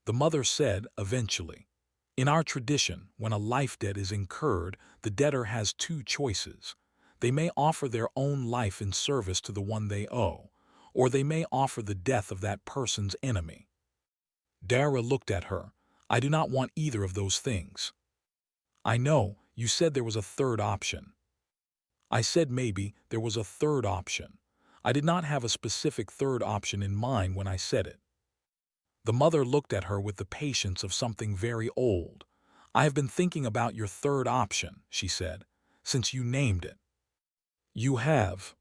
The mother said, eventually, "In our tradition, when a life debt is incurred, the debtor has 2 choices. They may offer their own life in service to the one they owe, or they may offer the death of that person's enemy." Dara looked at her. "I do not want either of those things." "I know, you said there was a third option." "I said maybe there was a third option. I did not have a specific third option in mind when I said it." The mother looked at her with the patience of something very old. "I have been thinking about your third option," she said, "since you named it." "You have?"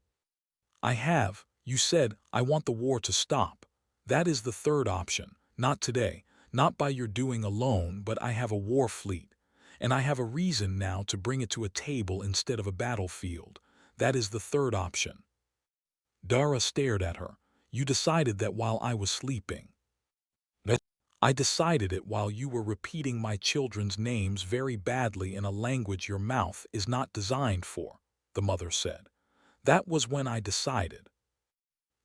"I have. You said, I want the war to stop. That is the third option. Not today, not by your doing alone, but I have a war fleet. And I have a reason now to bring it to a table instead of a battlefield. That is the third option." Dara stared at her. "You decided that while I was sleeping." "I decided it while you were repeating my children's names very badly in a language your mouth is not designed for," the mother said. "That was when I decided."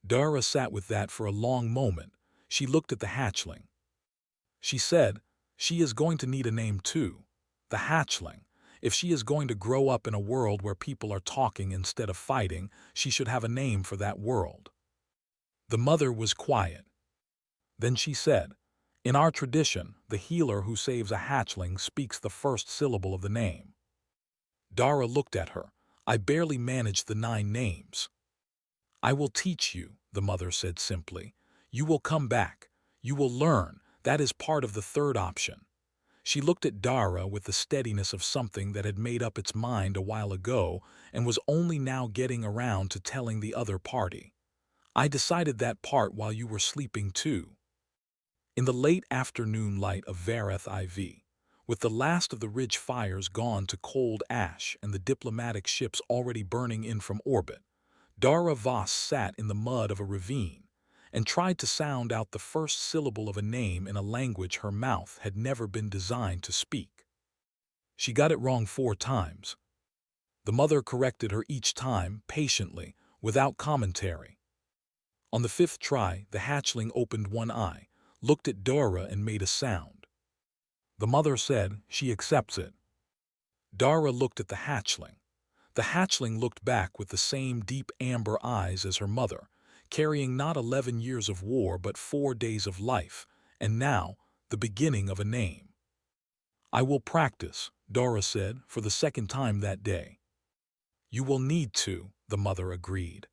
Dara sat with that for a long moment. She looked at the hatchling. She said, "She is going to need a name too. The hatchling. If she is going to grow up in a world where people are talking instead of fighting, she should have a name for that world." The mother was quiet. Then she said, "In our tradition, the healer who saves a hatchling speaks the first syllable of the name." Dara looked at her. "I barely managed the 9 names." "I will teach you," the mother said simply. "You will come back. You will learn. That is part of the third option." She looked at Dara with the steadiness of something that had made up its mind a while ago and was only now getting around to telling the other party. "I decided that part while you were sleeping too." In the late afternoon light of Vareth IV, with the last of the ridge fires gone to cold ash and the diplomatic ships already burning in from orbit, Dara Voss sat in the mud of a ravine and tried to sound out the first syllable of a name in a language her mouth had never been designed to speak. She got it wrong 4 times. The mother corrected her each time, patiently, without commentary. On the 5th try, the hatchling opened one eye, looked at Dara and made a sound. The mother said she accepts it. Dara looked at the hatchling. The hatchling looked back with the same deep amber eyes as her mother, carrying not 11 years of war but 4 days of life, and now the beginning of a name. "I will practice," Dara said for the second time that day. "You will need to," the mother agreed.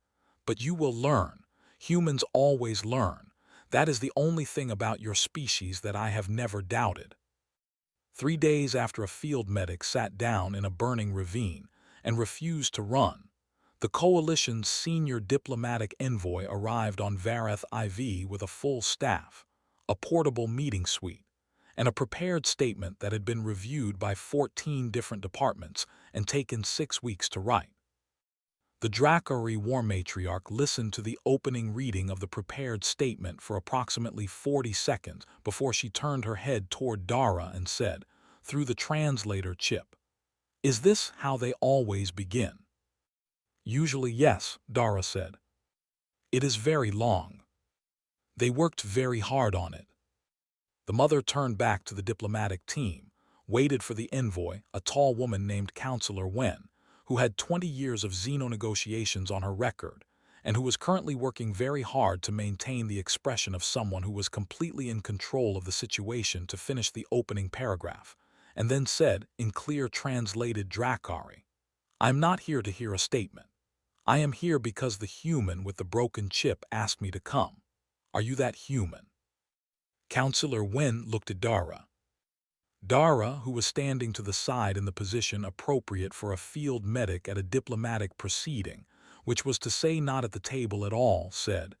"But you will learn. Humans always learn. That is the only thing about your species that I have never doubted." 3 days after a field medic sat down in a burning ravine and refused to run, the coalition's senior diplomatic envoy arrived on Vareth IV with a full staff, a portable meeting suite, and a prepared statement that had been reviewed by 14 different departments and taken 6 weeks to write. The HFY War matriarch listened to the opening reading of the prepared statement for approximately 40 seconds before she turned her head toward Dara and said, through the translator chip, "Is this how they always begin?" "Usually yes," Dara said. "It is very long. They worked very hard on it." The mother turned back to the diplomatic team, waited for the envoy, a tall woman named Counselor Wen, who had 20 years of Xeno negotiations on her record, and who was currently working very hard to maintain the expression of someone who was completely in control of the situation to finish the opening paragraph, and then said, in clear translated Drakari, "I'm not here to hear a statement. I am here because the human with the broken chip asked me to come. Are you that human?" Counselor Wen looked at Dara. Dara, who was standing to the side in the position appropriate for a field medic at a diplomatic proceeding, which was to say not at the table at all, said,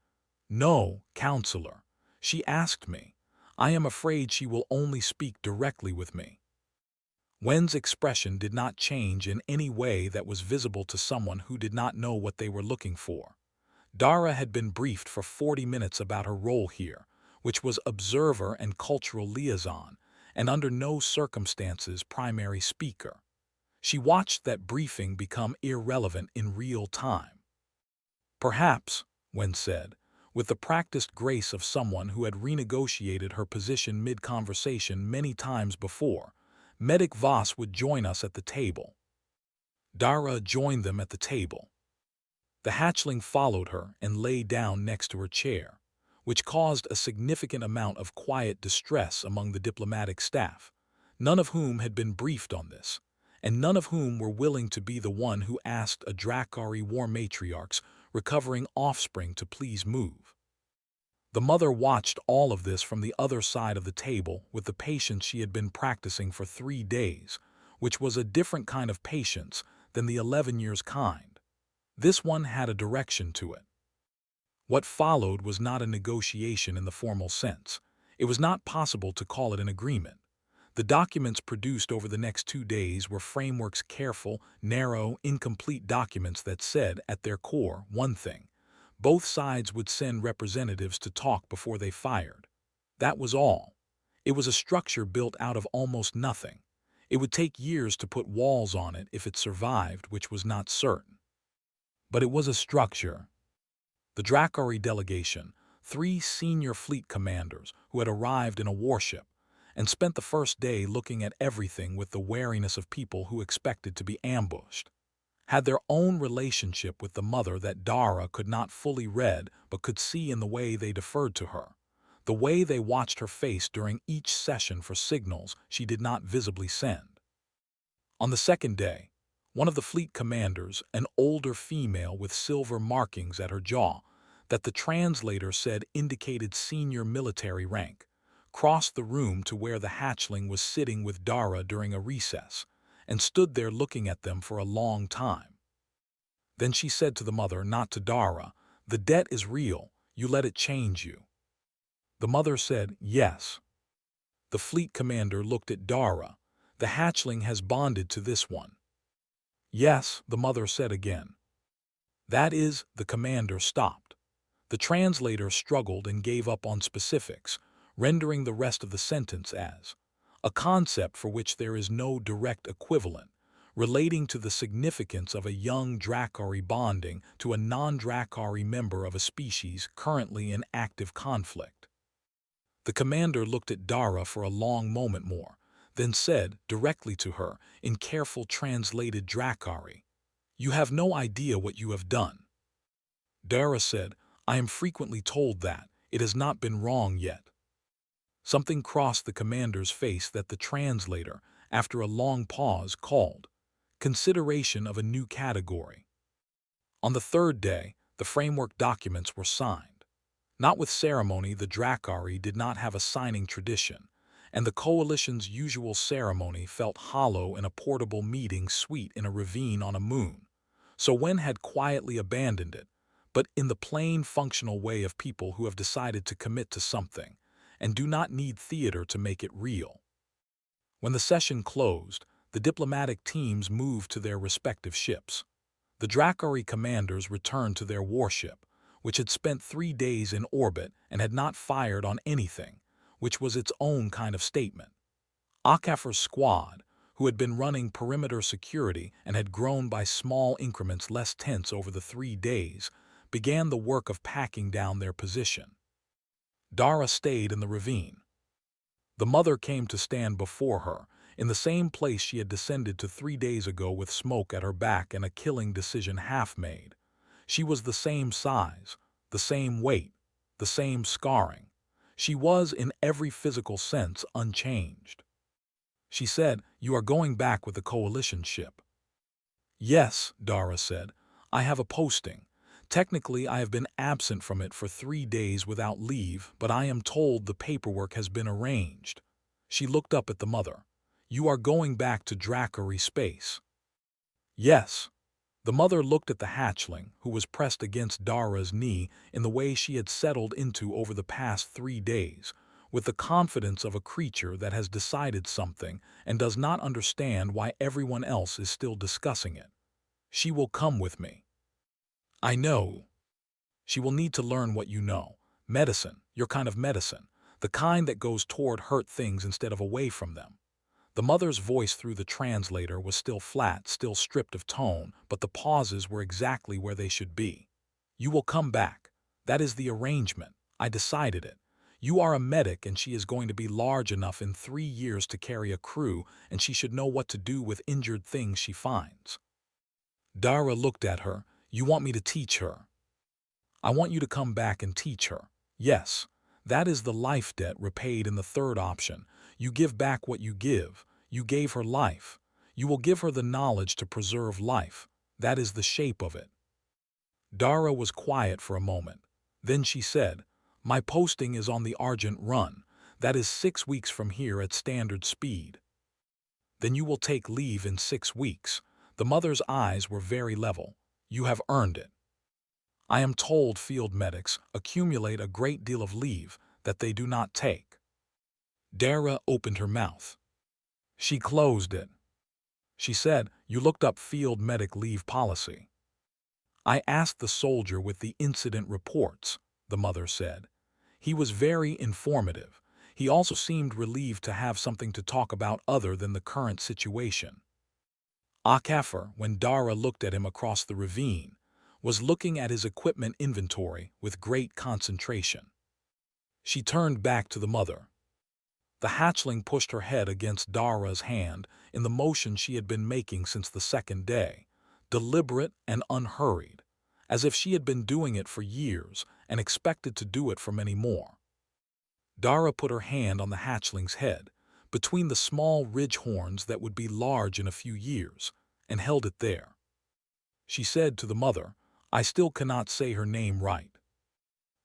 "No, Counselor. She asked me. I am afraid she will only speak directly with me." Wen's expression did not change in any way that was visible to someone who did not know what they were looking for. Dara had been briefed for 40 minutes about her role here, which was observer and cultural liaison, and under no circumstances primary speaker. She watched that briefing become irrelevant in real time. "Perhaps," Wen said, with the practiced grace of someone who had renegotiated her position mid-conversation many times before, Medic Voss would join us at the table. Dara joined them at the table. The hatchling followed her and lay down next to her chair, which caused a significant amount of quiet distress among the diplomatic staff, none of whom had been briefed on this, and none of whom were willing to be the one who asked a HFY War matriarch's recovering offspring to please move. The mother watched all of this from the other side of the table with the patience she had been practicing for 3 days, which was a different kind of patience than the 11 years kind. This one had a direction to it. What followed was not a negotiation in the formal sense. It was not possible to call it an agreement. The documents produced over the next 2 days were frameworks, careful, narrow, incomplete documents that said, at their core, one thing. Both sides would send representatives to talk before they fired. That was all. It was a structure built out of almost nothing. It would take years to put walls on it if it survived, which was not certain. But it was a structure. The HFY delegation, 3 senior fleet commanders who had arrived in a warship, and spent the first day looking at everything with the wariness of people who expected to be ambushed, had their own relationship with the mother that Dara could not fully read but could see in the way they deferred to her, the way they watched her face during each session for signals she did not visibly send. On the second day, one of the fleet commanders, an older female with silver markings at her jaw, that the translator said indicated senior military rank, crossed the room to where the hatchling was sitting with Dara during a recess, and stood there looking at them for a long time. Then she said to the mother, not to Dara, "The debt is real, you let it change you." The mother said, "Yes." The fleet commander looked at Dara. "The hatchling has bonded to this one." "Yes," the mother said again. "That is," the commander stopped. The translator struggled and gave up on specifics, rendering the rest of the sentence as a concept for which there is no direct equivalent, relating to the significance of a young HFY bonding to a non-HFY member of a species currently in active conflict. The commander looked at Dara for a long moment more, then said directly to her in careful translated Drakari, "You have no idea what you have done." Dara said, "I am frequently told that. It has not been wrong yet." Something crossed the commander's face that the translator, after a long pause, called consideration of a new category. On the third day, the framework documents were signed. Not with ceremony, the Drakari did not have a signing tradition, and the coalition's usual ceremony felt hollow in a portable meeting suite in a ravine on a moon. So Wen had quietly abandoned it, but in the plain functional way of people who have decided to commit to something, and do not need theater to make it real. When the session closed, the diplomatic teams moved to their respective ships. The Drakari commanders returned to their warship, which had spent 3 days in orbit and had not fired on anything, which was its own kind of statement. Akafer's squad, who had been running perimeter security and had grown by small increments less tense over the 3 days, began the work of packing down their position. Dara stayed in the ravine. The mother came to stand before her, in the same place she had descended to 3 days ago with smoke at her back and a killing decision half made. She was the same size, the same weight, the same scarring. She was, in every physical sense, unchanged. She said, "You are going back with the coalition ship." "Yes," Dara said. "I have a posting. Technically, I have been absent from it for 3 days without leave, but I am told the paperwork has been arranged." She looked up at the mother. "You are going back to Drakari space." "Yes." The mother looked at the hatchling, who was pressed against Dara's knee in the way she had settled into over the past 3 days, with the confidence of a creature that has decided something and does not understand why everyone else is still discussing it. "She will come with me." "I know. She will need to learn what you know. Medicine, your kind of medicine, the kind that goes toward hurt things instead of away from them." The mother's voice through the translator was still flat, still stripped of tone, but the pauses were exactly where they should be. "You will come back. That is the arrangement. I decided it. You are a medic and she is going to be large enough in 3 years to carry a crew, and she should know what to do with injured things she finds." Dara looked at her. "You want me to teach her?" "I want you to come back and teach her. Yes, that is the life debt repaid in the third option. You give back what you give. You gave her life. You will give her the knowledge to preserve life. That is the shape of it." Dara was quiet for a moment. Then she said, "My posting is on the Argent Run. That is 6 weeks from here at standard speed." "Then you will take leave in 6 weeks." The mother's eyes were very level. "You have earned it." "I am told field medics accumulate a great deal of leave that they do not take." Dara opened her mouth. She closed it. She said, "You looked up field medic leave policy." "I asked the soldier with the incident reports," the mother said. "He was very informative. He also seemed relieved to have something to talk about other than the current situation." Akafer, when Dara looked at him across the ravine, was looking at his equipment inventory with great concentration. She turned back to the mother. The hatchling pushed her head against Dara's hand in the motion she had been making since the second day, deliberate and unhurried, as if she had been doing it for years and expected to do it for many more. Dara put her hand on the hatchling's head, between the small ridge horns that would be large in a few years, and held it there. She said to the mother, "I still cannot say her name right."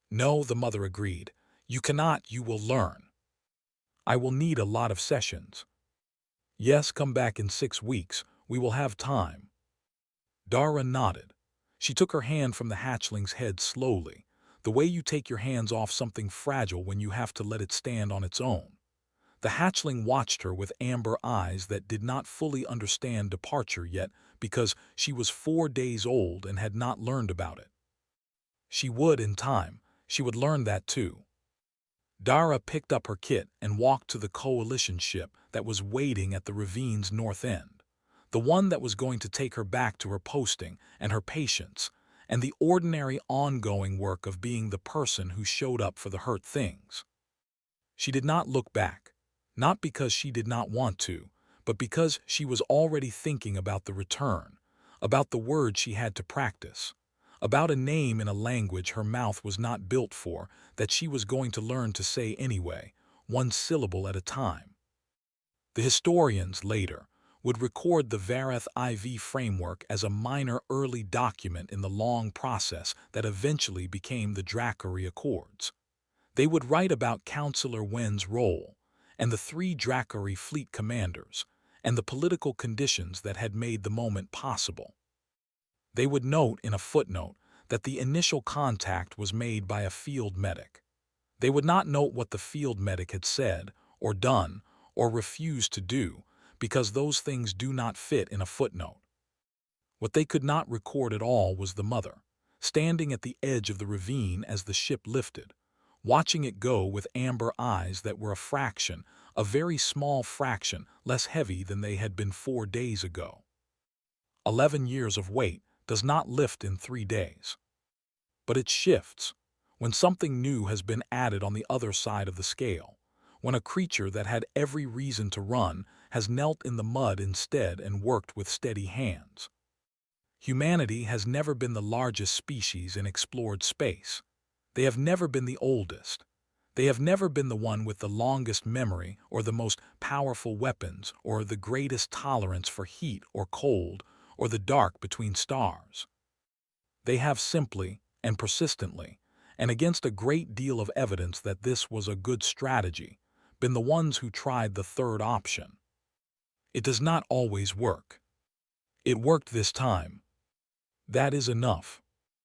"No," the mother agreed. "You cannot, you will learn. I will need a lot of sessions." "Yes, come back in 6 weeks. We will have time." Dara nodded. She took her hand from the hatchling's head slowly, the way you take your hands off something fragile when you have to let it stand on its own. The hatchling watched her with amber eyes that did not fully understand departure yet because she was 4 days old and had not learned about it. She would in time. She would learn that too. Dara picked up her kit and walked to the coalition ship that was waiting at the ravine's north end, the one that was going to take her back to her posting and her patients, and the ordinary ongoing work of being the person who showed up for the hurt things. She did not look back, not because she did not want to, but because she was already thinking about the return, about the words she had to practice, about a name in a language her mouth was not built for that she was going to learn to say anyway, one syllable at a time. The historians, later, would record the Vareth IV framework as a minor early document in the long process that eventually became the Dracari Accords. They would write about Counselor Wen's role, and the three Dracari fleet commanders, and the political conditions that had made the moment possible. They would note in a footnote that the initial contact was made by a field medic. They would not note what the field medic had said, or done, or refused to do, because those things do not fit in a footnote. What they could not record at all was the mother, standing at the edge of the ravine as the ship lifted, watching it go with amber eyes that were a fraction, a very small fraction, less heavy than they had been 4 days ago. 11 years of weight does not lift in 3 days. But it shifts when something new has been added on the other side of the scale, when a creature that had every reason to run has knelt in the mud instead and worked with steady hands. Humanity has never been the largest species in explored space. They have never been the oldest. They have never been the one with the longest memory or the most powerful weapons or the greatest tolerance for heat or cold or the dark between stars. They have simply and persistently, and against a great deal of evidence that this was a good strategy, been the ones who tried the third option. It does not always work. It worked this time. That is enough.